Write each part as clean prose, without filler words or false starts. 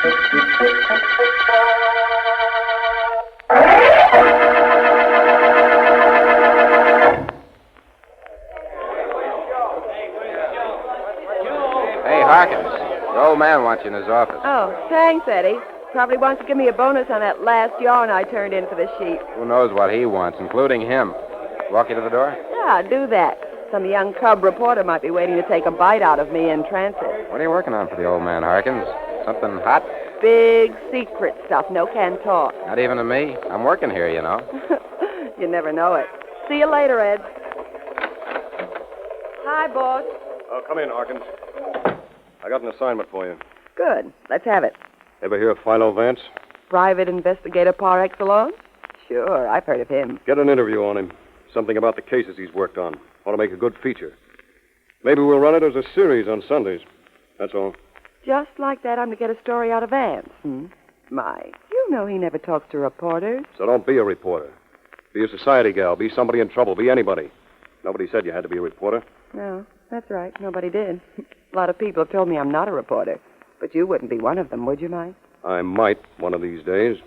Hey, Harkins. The old man wants you in his office. Oh, thanks, Eddie. Probably wants to give me a bonus on that last yarn I turned in for the sheep. Who knows what he wants, including him. Walk you to the door? Yeah, do that. Some young cub reporter might be waiting to take a bite out of me in transit. What are you working on for the old man, Harkins? Something hot? Big secret stuff. No can talk. Not even to me. I'm working here, you know. You never know it. See you later, Ed. Hi, boss. Come in, Harkins. I got an assignment for you. Good. Let's have it. Ever hear of Philo Vance? Private investigator par excellence? Sure, I've heard of him. Get an interview on him. Something about the cases he's worked on. Want to make a good feature. Maybe we'll run it as a series on Sundays. That's all. Just like that, I'm to get a story out of Vance. My, you know he never talks to reporters. So don't be a reporter. Be a society gal. Be somebody in trouble. Be anybody. Nobody said you had to be a reporter. No, that's right. Nobody did. A lot of people have told me I'm not a reporter. But you wouldn't be one of them, would you, Mike? I might one of these days.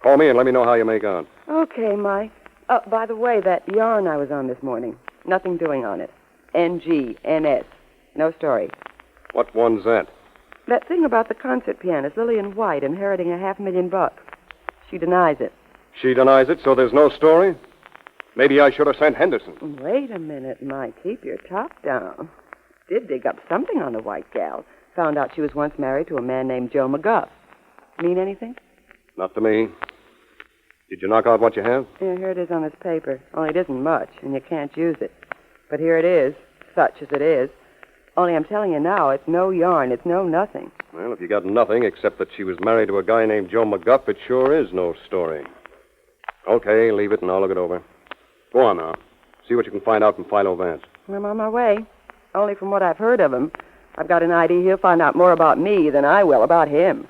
Call me and let me know how you make out. Okay, Mike. Oh, by the way, that yarn I was on this morning. Nothing doing on it. NGNS. No story. What one's that? That thing about the concert pianist, Lillian White, inheriting $500,000. She denies it. She denies it, so there's no story? Maybe I should have sent Henderson. Wait a minute, Mike. Keep your top down. Did dig up something on the White gal. Found out she was once married to a man named Joe McGuff. Mean anything? Not to me. Did you knock out what you have? Yeah, here it is on this paper. Only it isn't much, and you can't use it. But here it is, such as it is. Only I'm telling you now, it's no yarn. It's no nothing. Well, if you got nothing except that she was married to a guy named Joe McGuff, it sure is no story. Okay, leave it and I'll look it over. Go on now. See what you can find out from Philo Vance. I'm on my way. Only from what I've heard of him, I've got an idea he'll find out more about me than I will about him.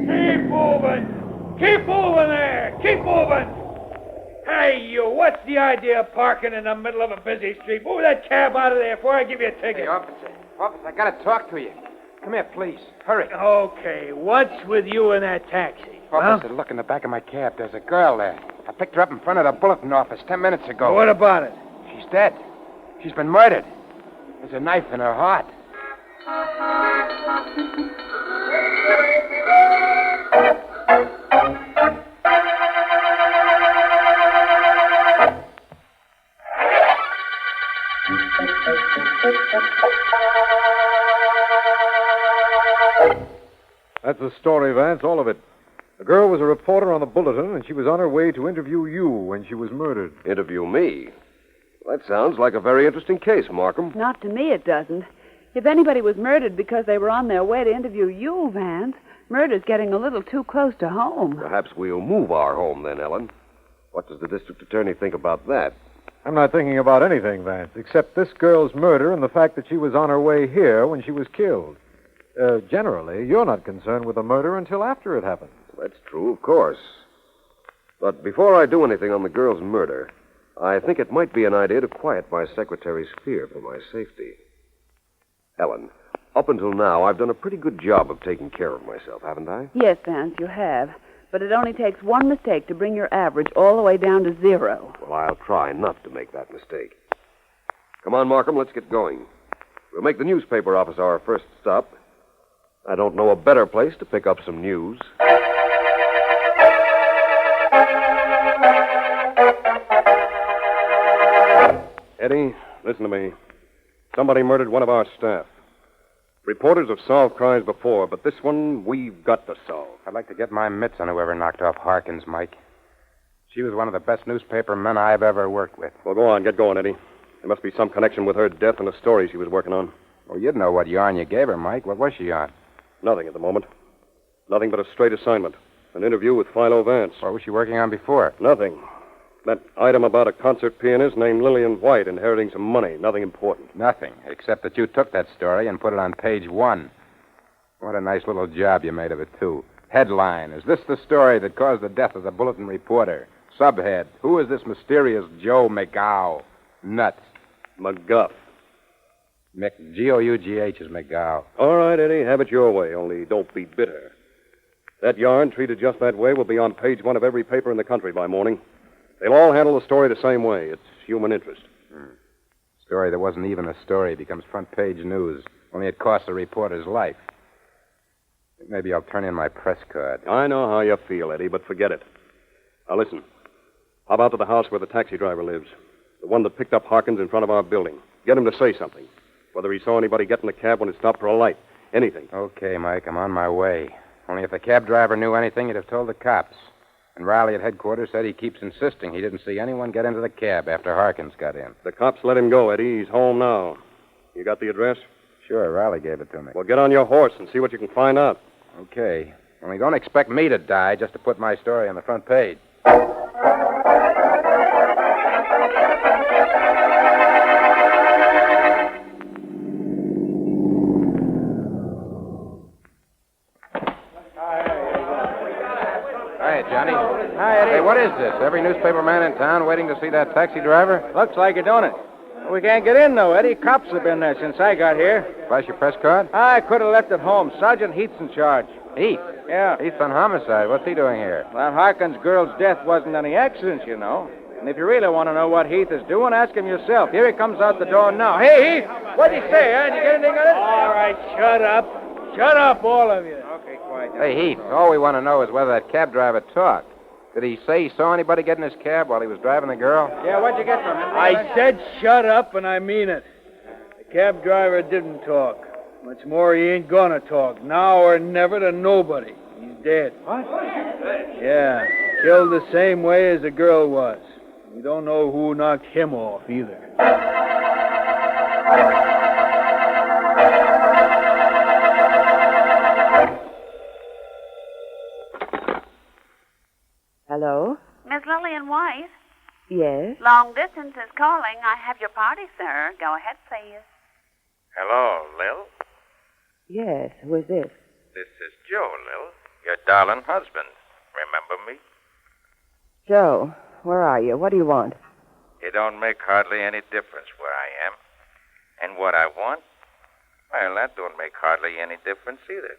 Keep moving! Keep moving there! Keep moving! Hey, you, what's the idea of parking in the middle of a busy street? Move that cab out of there before I give you a ticket. Hey, officer. Officer, I gotta talk to you. Come here, please. Hurry. Okay, what's with you in that taxi? Officer, look in the back of my cab. There's a girl there. I picked her up in front of the Bulletin office 10 minutes ago. Well, what about it? She's dead. She's been murdered. There's a knife in her heart. That's the story, Vance, all of it. The girl was a reporter on the Bulletin, and she was on her way to interview you when she was murdered. Interview me? That sounds like a very interesting case, Markham. Not to me, it doesn't. If anybody was murdered because they were on their way to interview you, Vance, murder's getting a little too close to home. Perhaps we'll move our home then, Ellen. What does the district attorney think about that? I'm not thinking about anything, Vance, except this girl's murder and the fact that she was on her way here when she was killed. Generally, you're not concerned with the murder until after it happened. That's true, of course. But before I do anything on the girl's murder, I think it might be an idea to quiet my secretary's fear for my safety. Ellen, up until now, I've done a pretty good job of taking care of myself, haven't I? Yes, Vance, you have. But it only takes one mistake to bring your average all the way down to 0. Well, I'll try not to make that mistake. Come on, Markham, let's get going. We'll make the newspaper office our first stop. I don't know a better place to pick up some news. Eddie, listen to me. Somebody murdered one of our staff. Reporters have solved crimes before, but this one we've got to solve. I'd like to get my mitts on whoever knocked off Harkins, Mike. She was one of the best newspaper men I've ever worked with. Well, go on. Get going, Eddie. There must be some connection with her death and the story she was working on. Well, you'd know what yarn you gave her, Mike. What was she on? Nothing at the moment. Nothing but a straight assignment. An interview with Philo Vance. What was she working on before? Nothing. That item about a concert pianist named Lillian White inheriting some money. Nothing important. Nothing, except that you took that story and put it on page 1. What a nice little job you made of it, too. Headline, is this the story that caused the death of the Bulletin reporter? Subhead, who is this mysterious Joe McGough? Nuts. McGuff. G-O-U-G-H is McGough. All right, Eddie, have it your way, only don't be bitter. That yarn, treated just that way, will be on page 1 of every paper in the country by morning. They'll all handle the story the same way. It's human interest. Story that wasn't even a story becomes front-page news, only it costs the reporter's life. Maybe I'll turn in my press card. I know how you feel, Eddie, but forget it. Now, listen. How about to the house where the taxi driver lives? The one that picked up Harkins in front of our building. Get him to say something. Whether he saw anybody get in the cab when it stopped for a light. Anything. Okay, Mike, I'm on my way. Only if the cab driver knew anything, he'd have told the cops. And Riley at headquarters said he keeps insisting he didn't see anyone get into the cab after Harkins got in. The cops let him go, Eddie. He's home now. You got the address? Sure, Riley gave it to me. Well, get on your horse and see what you can find out. Okay. Only don't expect me to die just to put my story on the front page. Hi, Johnny. Hi, Eddie. Hey, what is this? Every newspaper man in town waiting to see that taxi driver? Looks like it, don't it? We can't get in, though, Eddie. Cops have been there since I got here. Flash your press card? I could have left it home. Sergeant Heath's in charge. Heath? Yeah. Heath's on homicide. What's he doing here? That Harkins girl's death wasn't any accident, you know. And if you really want to know what Heath is doing, ask him yourself. Here he comes out the door now. Hey, Heath! What'd he say, huh? Did you get anything on it? All right, shut up. Shut up, all of you. Okay, quiet. Hey, Heath, all we want to know is whether that cab driver talked. Did he say he saw anybody get in his cab while he was driving the girl? Yeah, what'd you get from him? I said shut up, and I mean it. The cab driver didn't talk. Much more, he ain't gonna talk. Now or never to nobody. He's dead. What? Yeah, killed the same way as the girl was. We don't know who knocked him off, either. Hello? Miss Lillian White, Yes? long distance is calling. I have your party, sir. Go ahead, please. Hello, Lil. Yes. Who is this? This is Joe, Lil. Your darling husband. Remember me? Joe, where are you? What do you want? It don't make hardly any difference where I am. And what I want? Well, that don't make hardly any difference either.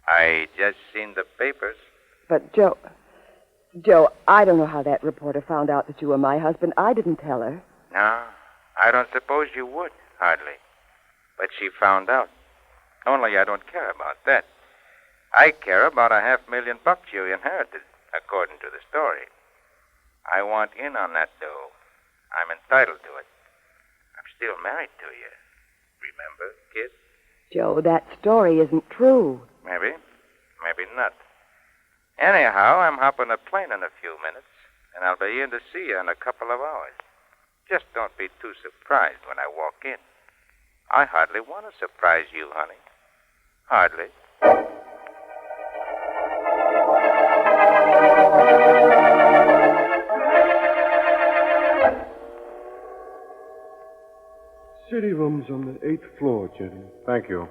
I just seen the papers. But, Joe, I don't know how that reporter found out that you were my husband. I didn't tell her. No, I don't suppose you would, hardly. But she found out. Only I don't care about that. I care about $500,000 you inherited, according to the story. I want in on that dough. I'm entitled to it. I'm still married to you. Remember, kid? Joe, that story isn't true. Maybe. Maybe not. Anyhow, I'm hopping a plane in a few minutes, and I'll be in to see you in a couple of hours. Just don't be too surprised when I walk in. I hardly want to surprise you, honey. Hardly. City room's on the 8th floor, Jenny. Thank you.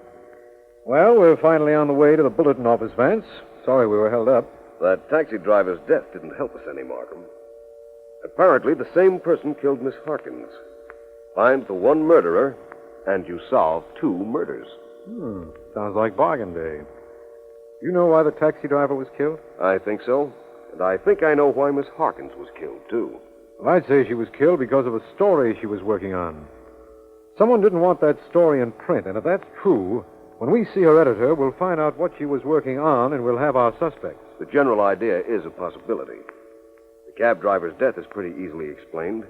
Well, we're finally on the way to the Bulletin office, Vance. Sorry we were held up. That taxi driver's death didn't help us any, Markham. Apparently, the same person killed Miss Harkins. Find the one murderer, and you solve 2 murders. Sounds like bargain day. You know why the taxi driver was killed? I think so. And I think I know why Miss Harkins was killed, too. Well, I'd say she was killed because of a story she was working on. Someone didn't want that story in print, and if that's true, when we see her editor, we'll find out what she was working on, and we'll have our suspects. The general idea is a possibility. The cab driver's death is pretty easily explained.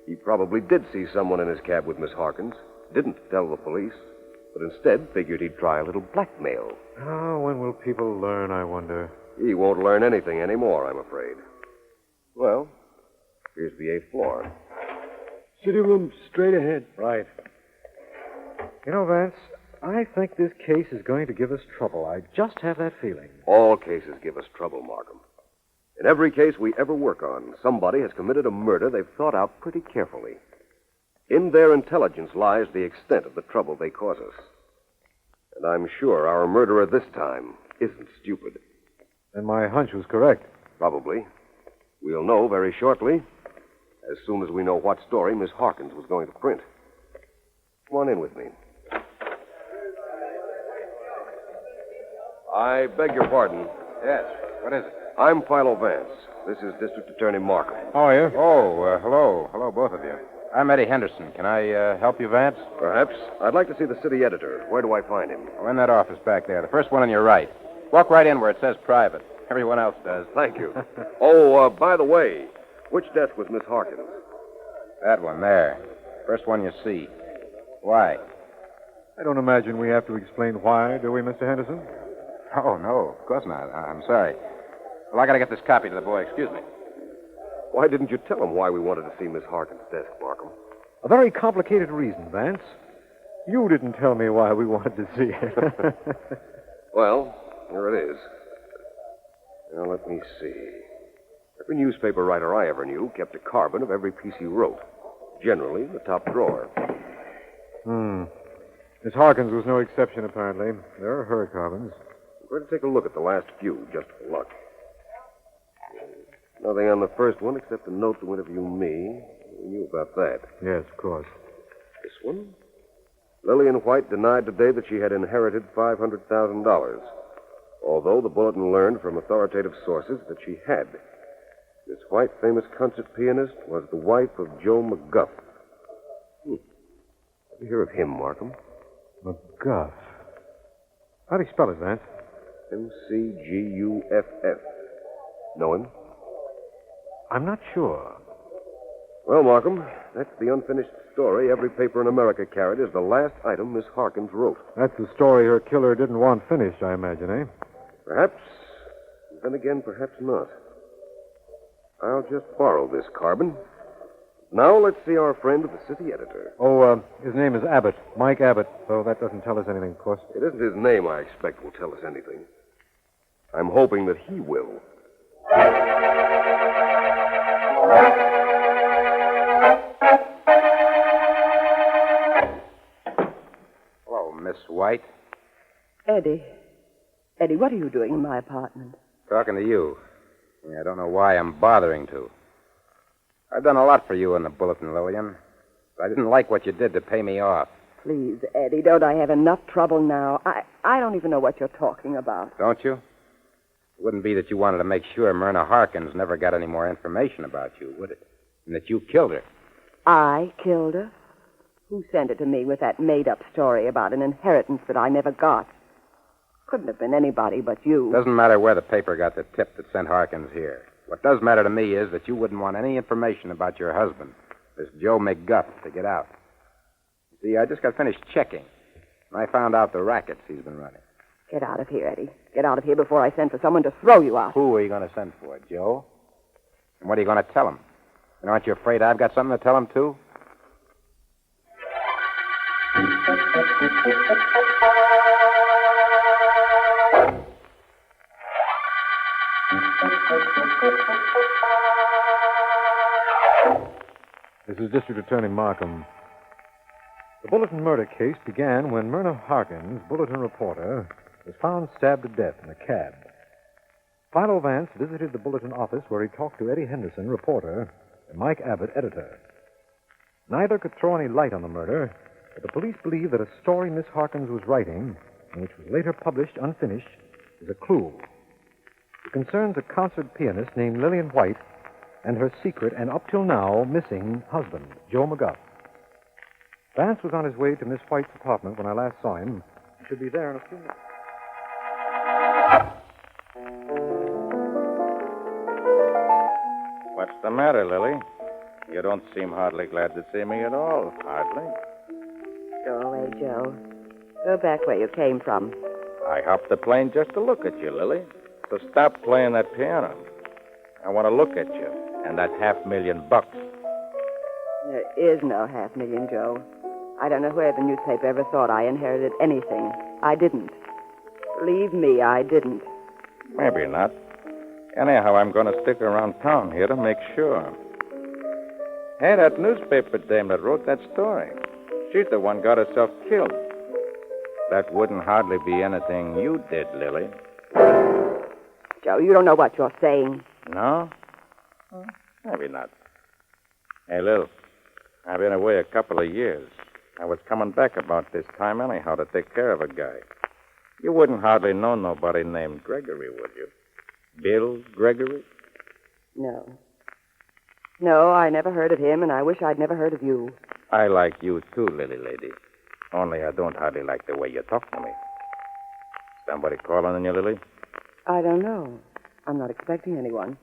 He probably did see someone in his cab with Miss Harkins, didn't tell the police, but instead figured he'd try a little blackmail. Oh, when will people learn, I wonder? He won't learn anything anymore, I'm afraid. Well, here's the 8th floor. City room straight ahead. Right. You know, Vance, I think this case is going to give us trouble. I just have that feeling. All cases give us trouble, Markham. In every case we ever work on, somebody has committed a murder they've thought out pretty carefully. In their intelligence lies the extent of the trouble they cause us. And I'm sure our murderer this time isn't stupid. And my hunch was correct. Probably. We'll know very shortly, as soon as we know what story Miss Harkins was going to print. Come on in with me. I beg your pardon. Yes. What is it? I'm Philo Vance. This is District Attorney Markham. How are you? Oh, hello. Hello, both of you. I'm Eddie Henderson. Can I help you, Vance? Perhaps. I'd like to see the city editor. Where do I find him? Oh, in that office back there. The first one on your right. Walk right in where it says private. Everyone else does. Thank you. Oh, by the way, which desk was Miss Harkins? That one there. First one you see. Why? I don't imagine we have to explain why, do we, Mr. Henderson? Oh, no, of course not. I'm sorry. Well, I gotta get this copy to the boy. Excuse me. Why didn't you tell him why we wanted to see Miss Harkins' desk, Markham? A very complicated reason, Vance. You didn't tell me why we wanted to see her. Well, here it is. Now, let me see. Every newspaper writer I ever knew kept a carbon of every piece he wrote. Generally, in the top drawer. Miss Harkins was no exception, apparently. There are her carbons. I'm going to take a look at the last few, just for luck. Nothing on the first one except a note to interview me. We knew about that. Yes, of course. This one? Lillian White denied today that she had inherited $500,000, although the Bulletin learned from authoritative sources that she had. Miss White, famous concert pianist, was the wife of Joe McGuff. Have you hear of him, Markham? McGuff. How do you spell it, Vance? M-C-G-U-F-F. Know him? I'm not sure. Well, Markham, that's the unfinished story every paper in America carried as the last item Miss Harkins wrote. That's the story her killer didn't want finished, I imagine, eh? Perhaps. Then again, perhaps not. I'll just borrow this carbon. Now let's see our friend, the city editor. Oh, his name is Abbott. Mike Abbott, though that doesn't tell us anything, of course. It isn't his name, I expect, will tell us anything. I'm hoping that he will. Hello, Miss White. Eddie. Eddie, what are you doing in my apartment? Talking to you. I don't know why I'm bothering to. I've done a lot for you in the Bulletin, Lillian. But I didn't like what you did to pay me off. Please, Eddie, don't I have enough trouble now? I don't even know what you're talking about. Don't you? It wouldn't be that you wanted to make sure Myrna Harkins never got any more information about you, would it? And that you killed her. I killed her? Who sent it to me with that made-up story about an inheritance that I never got? Couldn't have been anybody but you. Doesn't matter where the paper got the tip that sent Harkins here. What does matter to me is that you wouldn't want any information about your husband, this Joe McGuff, to get out. You see, I just got finished checking, and I found out the rackets he's been running. Get out of here, Eddie. Get out of here before I send for someone to throw you out. Who are you going to send for, Joe? And what are you going to tell him? And aren't you afraid I've got something to tell him, too? This is District Attorney Markham. The Bulletin murder case began when Myrna Harkins, Bulletin reporter, was found stabbed to death in a cab. Philo Vance visited the Bulletin office where he talked to Eddie Henderson, reporter, and Mike Abbott, editor. Neither could throw any light on the murder, but the police believe that a story Miss Harkins was writing, and which was later published unfinished, is a clue. It concerns a concert pianist named Lillian White and her secret and up till now missing husband, Joe McGuff. Vance was on his way to Miss White's apartment when I last saw him. He should be there in a few minutes. What's the matter, Lily? You don't seem hardly glad to see me at all. Hardly. Go away, Joe. Go back where you came from. I hopped the plane just to look at you, Lily. So stop playing that piano. I want to look at you and that $500,000. There is no $500,000, Joe. I don't know where the newspaper ever thought I inherited anything. I didn't. Believe me, I didn't. Maybe not. Anyhow, I'm going to stick around town here to make sure. Hey, that newspaper dame that wrote that story. She's the one got herself killed. That wouldn't hardly be anything you did, Lily. Joe, you don't know what you're saying. No? Maybe not. Hey, Lil, I've been away a couple of years. I was coming back about this time anyhow to take care of a guy. You wouldn't hardly know nobody named Gregory, would you? Bill Gregory? No. No, I never heard of him, and I wish I'd never heard of you. I like you too, Lily lady. Only I don't hardly like the way you talk to me. Somebody calling on you, Lily? I don't know. I'm not expecting anyone.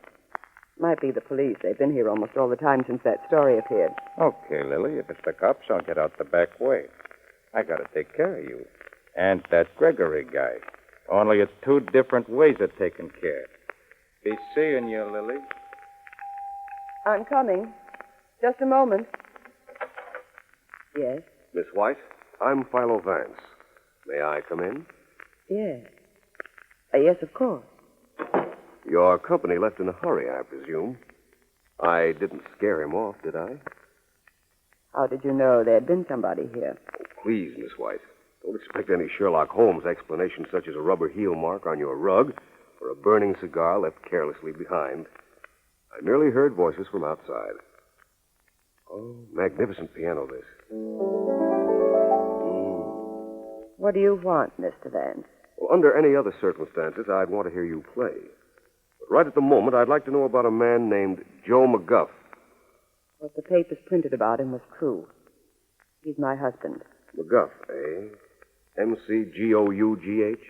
Might be the police. They've been here almost all the time since that story appeared. Okay, Lily. If it's the cops, I'll get out the back way. I gotta take care of you. And that Gregory guy. Only it's two different ways of taking care. Be seeing you, Lily. I'm coming. Just a moment. Yes? Miss White, I'm Philo Vance. May I come in? Yes. Yes, of course. Your company left in a hurry, I presume. I didn't scare him off, did I? How did you know there had been somebody here? Oh, please, Miss White. Don't expect any Sherlock Holmes explanation such as a rubber heel mark on your rug or a burning cigar left carelessly behind. I merely heard voices from outside. Oh, magnificent piano, this. What do you want, Mr. Vance? Well, under any other circumstances, I'd want to hear you play. But right at the moment, I'd like to know about a man named Joe McGuff. What the papers printed about him was true. He's my husband. McGuff, eh? M-C-G-O-U-G-H?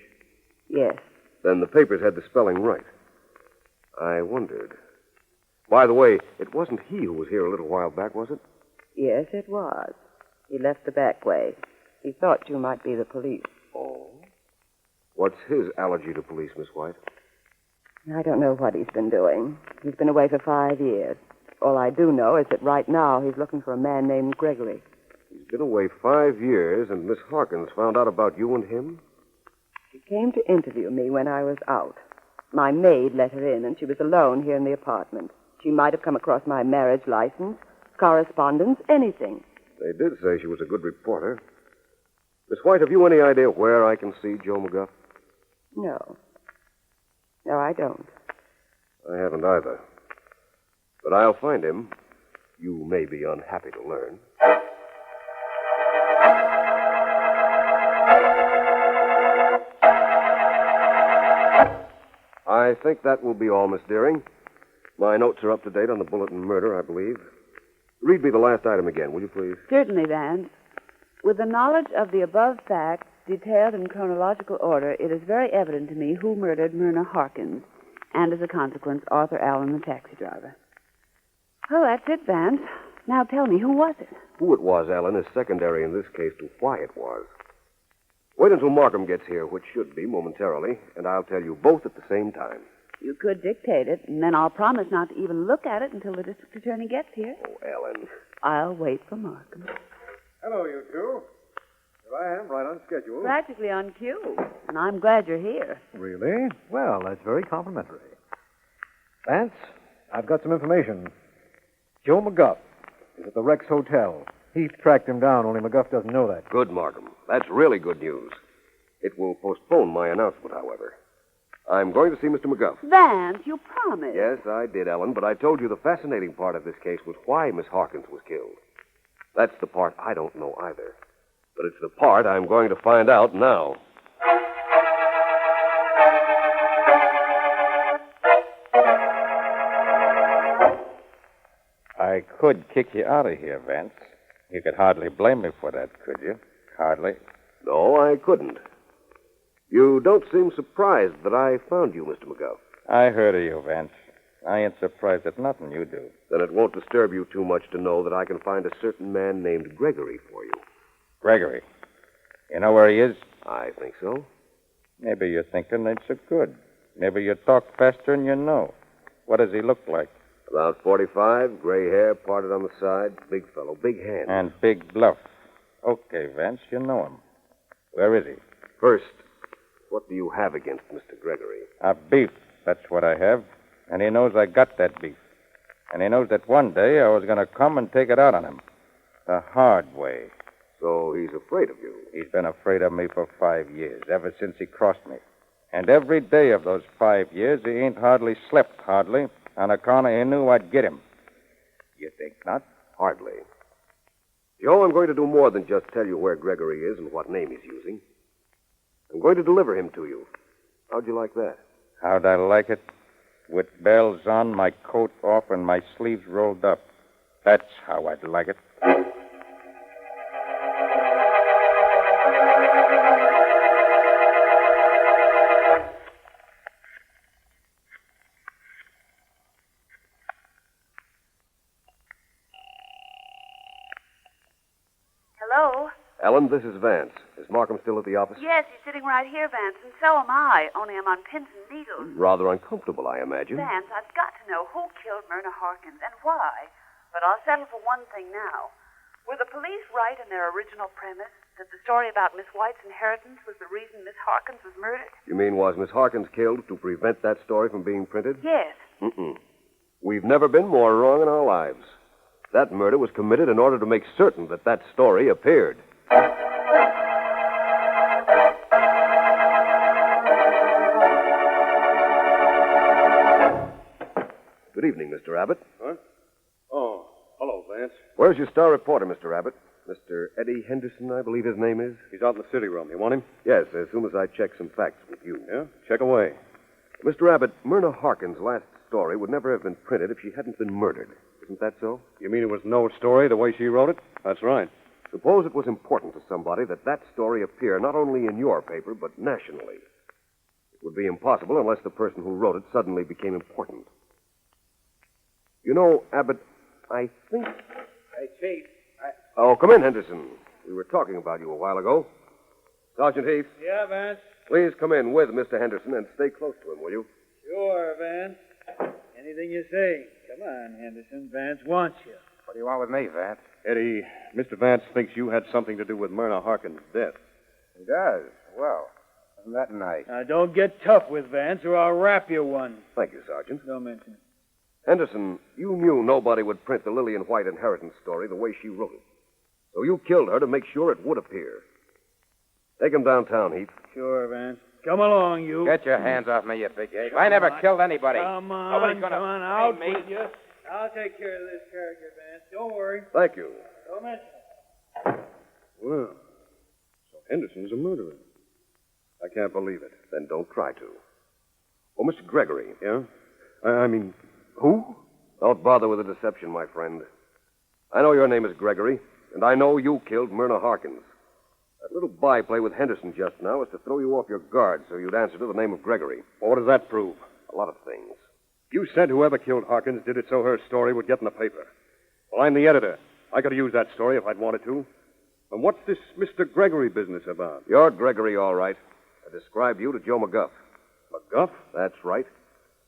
Yes. Then the papers had the spelling right. I wondered. By the way, it wasn't he who was here a little while back, was it? Yes, it was. He left the back way. He thought you might be the police. Oh? What's his allergy to police, Miss White? I don't know what he's been doing. He's been away for 5 years. All I do know is that right now he's looking for a man named Gregory. He's been away 5 years, and Miss Harkins found out about you and him? She came to interview me when I was out. My maid let her in, and she was alone here in the apartment. She might have come across my marriage license, correspondence, anything. They did say she was a good reporter. Miss White, have you any idea where I can see Joe McGuff? No. No, I don't. I haven't either. But I'll find him. You may be unhappy to learn. I think that will be all, Miss Deering. My notes are up to date on the Bulletin murder, I believe. Read me the last item again, will you please? Certainly, Vance. With the knowledge of the above facts, detailed in chronological order, it is very evident to me who murdered Myrna Harkins, and as a consequence, Arthur Allen, the taxi driver. Oh, that's it, Vance. Now tell me, who was it? Who it was, Ellen, is secondary in this case to why it was. Wait until Markham gets here, which should be momentarily, and I'll tell you both at the same time. You could dictate it, and then I'll promise not to even look at it until the district attorney gets here. Oh, Ellen. I'll wait for Markham. Hello, you two. Here I am, right on schedule. Practically on cue, and I'm glad you're here. Really? Well, that's very complimentary. Vance, I've got some information. Joe McGuff is at the Rex Hotel. Heath tracked him down, only McGuff doesn't know that. Good, Markham. That's really good news. It will postpone my announcement, however. I'm going to see Mr. McGuff. Vance, you promised. Yes, I did, Ellen, but I told you the fascinating part of this case was why Miss Harkins was killed. That's the part I don't know either. But it's the part I'm going to find out now. I could kick you out of here, Vance. You could hardly blame me for that, could you? Hardly. No, I couldn't. You don't seem surprised that I found you, Mr. McGuff. I heard of you, Vance. I ain't surprised at nothing you do. Then it won't disturb you too much to know that I can find a certain man named Gregory for you. Gregory. You know where he is? I think so. Maybe you're thinking it's so good. Maybe you talk faster than you know. What does he look like? About 45, gray hair parted on the side, big fellow, big hands. And big bluff. Okay, Vance, you know him. Where is he? First, what do you have against Mr. Gregory? A beef, that's what I have. And he knows I got that beef. And he knows that one day I was going to come and take it out on him. The hard way. So he's afraid of you. He's been afraid of me for 5 years, ever since he crossed me. And every day of those 5 years, he ain't hardly slept, on account of he knew I'd get him. You think not? Hardly. Joe, I'm going to do more than just tell you where Gregory is and what name he's using. I'm going to deliver him to you. How'd you like that? How'd I like it? With bells on, my coat off, and my sleeves rolled up. That's how I'd like it. Hello? Ellen, this is Vance. Is Markham still at the office? Yes, he's sitting right here, Vance, and so am I, only I'm on pins and needles. Rather uncomfortable, I imagine. Vance, I've got to know who killed Myrna Harkins and why. But I'll settle for one thing now. Were the police right in their original premise that the story about Miss White's inheritance was the reason Miss Harkins was murdered? You mean was Miss Harkins killed to prevent that story from being printed? Yes. We've never been more wrong in our lives. That murder was committed in order to make certain that that story appeared. Good evening, Mr. Abbott. Huh? Oh, hello, Vance. Where's your star reporter, Mr. Abbott? Mr. Eddie Henderson, I believe his name is. He's out in the city room. You want him? Yes, as soon as I check some facts with you. Yeah? Check away. Mr. Abbott, Myrna Harkins' last story would never have been printed if she hadn't been murdered. Isn't that so? You mean it was no story the way she wrote it? That's right. Suppose it was important to somebody that that story appear not only in your paper, but nationally. It would be impossible unless the person who wrote it suddenly became important. You know, Abbott, I think... Hey, Chief. Oh, come in, Henderson. We were talking about you a while ago. Sergeant Heath, Yeah, Vance? please come in with Mr. Henderson and stay close to him, will you? Sure, Vance. Anything you say. Come on, Henderson. Vance wants you. What do you want with me, Vance? Eddie, Mr. Vance thinks you had something to do with Myrna Harkins' death. He does. Well, isn't that nice? Now, don't get tough with Vance, or I'll rap you one. Thank you, Sergeant. Don't mention it. Henderson, you knew nobody would print the Lillian White inheritance story the way she wrote it. So you killed her to make sure it would appear. Take him downtown, Heath. Sure, Vance. Come along, you. Get your hands off me, you big ape. I never killed anybody. Come on, Nobody's gonna come on, out blame me. with you. I'll take care of this character, Vance. Don't worry. Thank you. Don't mention it. Well, so Henderson's a murderer. I can't believe it. Then don't try to. Oh, Mr. Gregory. Yeah? I mean, who? Don't bother with the deception, my friend. I know your name is Gregory, and I know you killed Myrna Harkins. That little byplay with Henderson just now was to throw you off your guard so you'd answer to the name of Gregory. Well, what does that prove? A lot of things. You said whoever killed Harkins did it so her story would get in the paper. Well, I'm the editor. I could have used that story if I'd wanted to. And what's this Mr. Gregory business about? You're Gregory, all right. I described you to Joe McGuff. McGuff? That's right.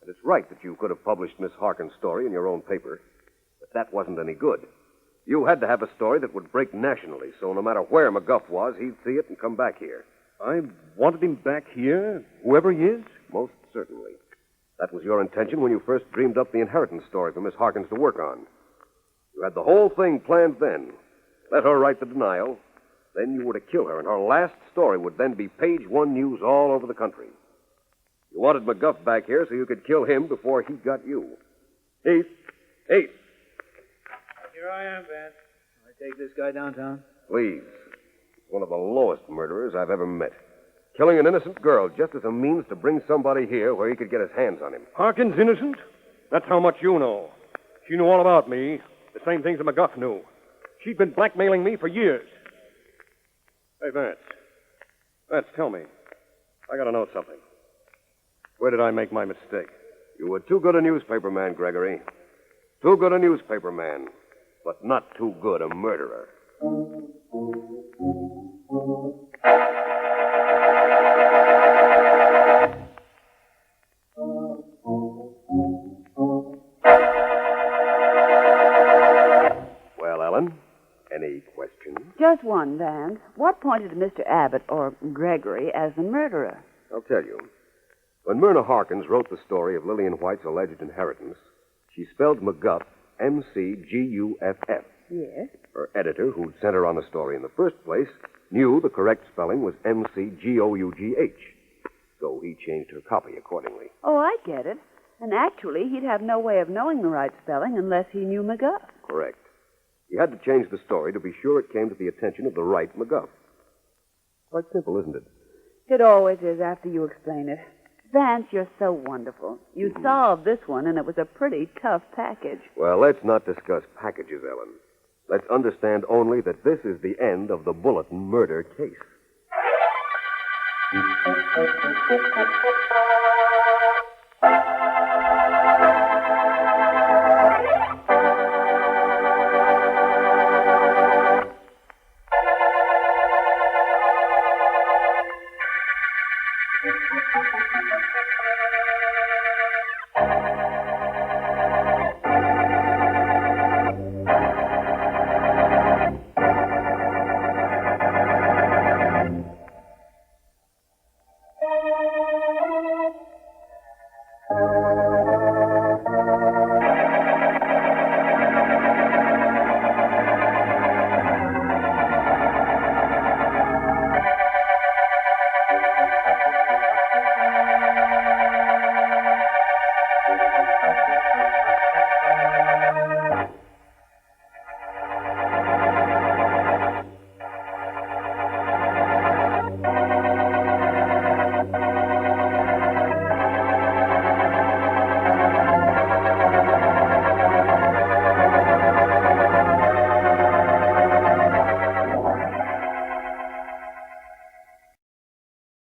And it's right that you could have published Miss Harkins' story in your own paper. But that wasn't any good. You had to have a story that would break nationally, so no matter where McGuff was, he'd see it and come back here. I wanted him back here, whoever he is? Most certainly. That was your intention when you first dreamed up the inheritance story for Miss Harkins to work on. You had the whole thing planned then. Let her write the denial. Then you were to kill her, and her last story would then be page one news all over the country. You wanted McGuff back here so you could kill him before he got you. Heath. Heath. Here I am, Vance. Can I take this guy downtown? Please. He's one of the lowest murderers I've ever met. Killing an innocent girl just as a means to bring somebody here where he could get his hands on him. Harkins innocent? That's how much you know. She knew all about me. The same things that McGuff knew. She'd been blackmailing me for years. Hey, Vance. Vance, tell me. I gotta know something. Where did I make my mistake? You were too good a newspaper man, Gregory. Too good a newspaper man, but not too good a murderer. Well, Ellen, any questions? Just one, Vance. What pointed to Mr. Abbott, or Gregory, as the murderer? I'll tell you. When Myrna Harkins wrote the story of Lillian White's alleged inheritance, she spelled McGuff M-C-G-U-F-F. Yes. Her editor, who'd sent her on the story in the first place, knew the correct spelling was M-C-G-O-U-G-H. So he changed her copy accordingly. Oh, I get it. And actually, he'd have no way of knowing the right spelling unless he knew McGuff. Correct. He had to change the story to be sure it came to the attention of the right McGuff. Quite simple, isn't it? It always is after you explain it. Vance, you're so wonderful. You solved this one, and it was a pretty tough package. Well, let's not discuss packages, Ellen. Let's understand only that this is the end of the Bulletin murder case.